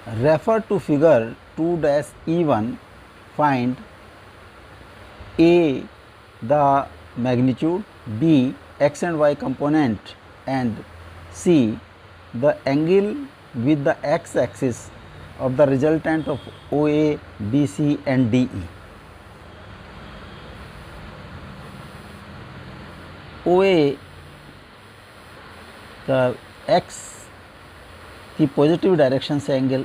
Refer to figure 2-E1. Find A, the magnitude, B, x and y component, and C, the angle with the x-axis of the resultant of OA, BC and DE. OA का x की positive direction से angle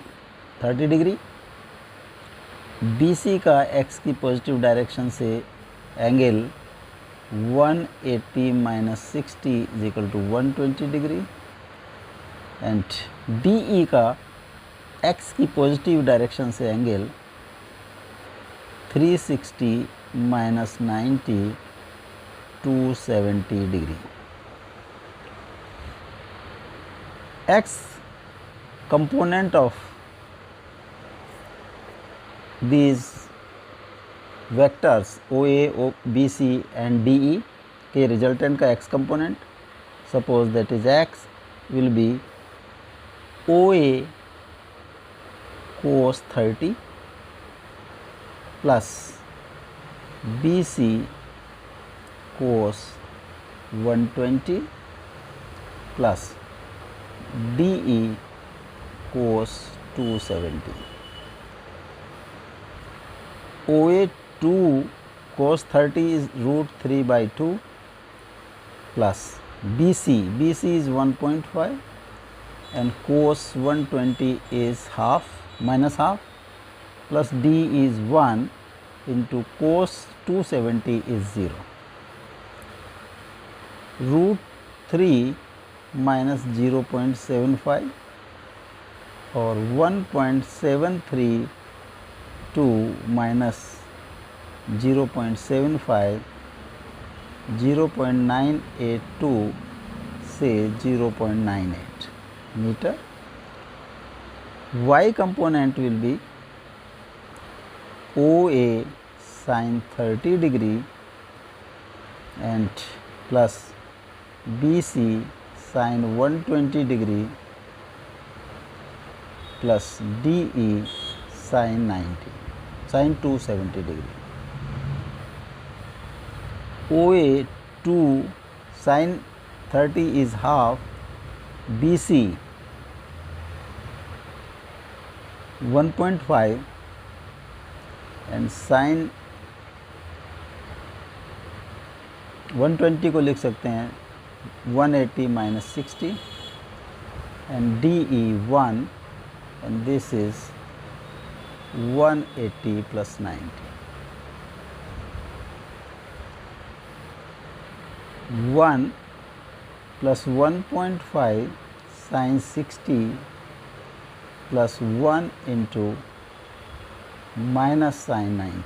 30 degree, BC का x की positive direction से angle 180 minus 60 is equal to 120 degree and DE का x की positive direction से angle 360 minus 90 270 degree. X component of these vectors OA, BC and DE के resultant का x component, suppose that is x will be OA cos 30 plus BC cos 120 plus DE cos 270. OA 2 cos 30 is root 3 by 2 plus BC is 1.5 and cos 120 is half minus half plus D is 1 into cos 270 is 0. Root 3 minus 0.75 or 1.732 minus 0.75 0.982 से 0.98 meter. Y component will be OA sin 30 degree and plus BC sin 120 degree plus DE sin 270 degree. OA 2 sin 30 is half, BC 1.5 and sin 120 को लिख सकते हैं 180 minus 60 and DE 1 and this is 180 plus 90. 1 plus 1.5 sin 60 plus 1 into minus sin 90.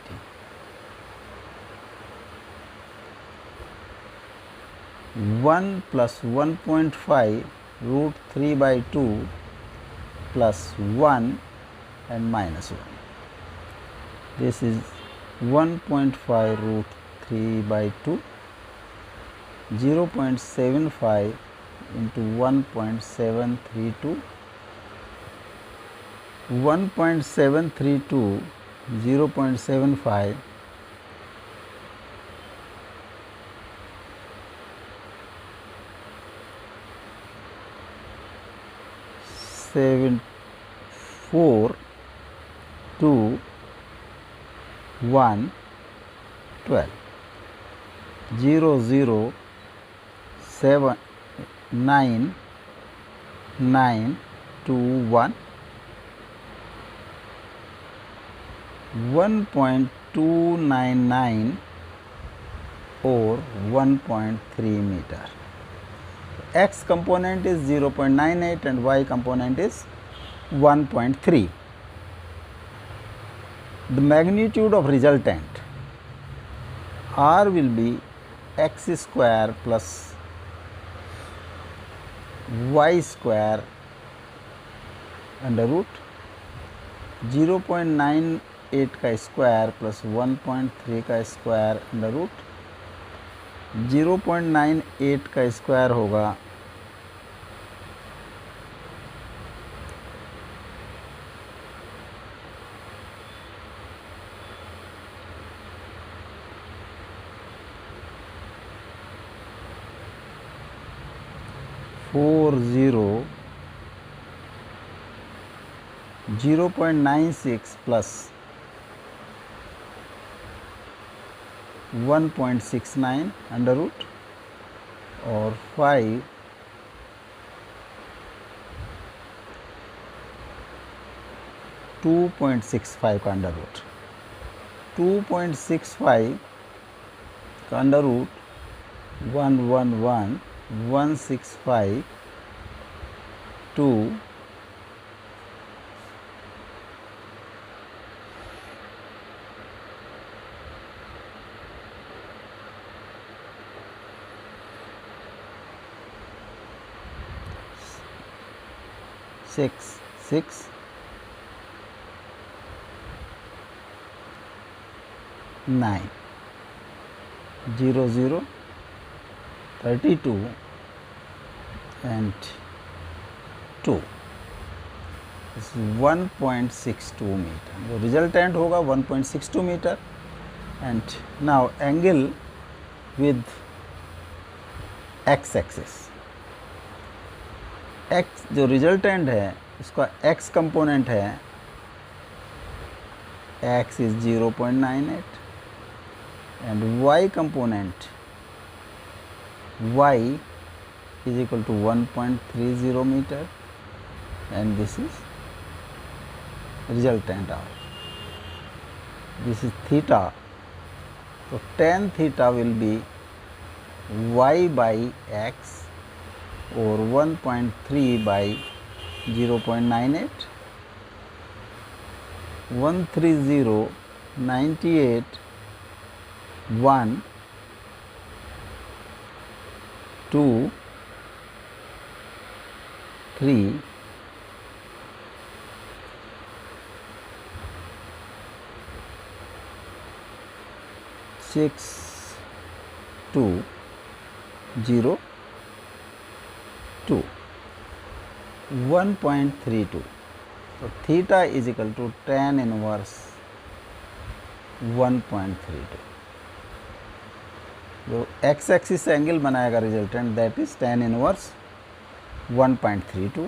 1 plus 1.5 root 3 by 2 plus 1 and minus 1. This is 1.5 root 3 by 2, 0.75 into 1.732, 1.732, 0.75, 4, 2, 1, 12, 0, 0, 7, 9, 9, 2, 1, 1.299 or 1.3 meter. X component is 0.98 and Y component is 1.3. The magnitude of resultant R will be x square plus y square under root 0.98 का square plus 1.3 का square under root 0.98 का square होगा 1 0.96 plus 1.69 under root और 5 2.65 का under root 2.65 का under root 111,165 2 6 9 0 0 32 and 2 is 1.62 metre. जो resultant होगा 1.62 metre. And now angle with X axis. X जो रिजल्टेंट है उसका एक्स कंपोनेंट है x is 0.98 and y component y is equal to 1.30 meter and this is resultant of this is theta. So tan theta will be y by x or 1.3 by 0.98 130,98 1 2 3 6 2 0 2 1.32. So theta is equal to tan inverse 1.32. जो x axis से angle बनाएगा resultant that is tan inverse 1.32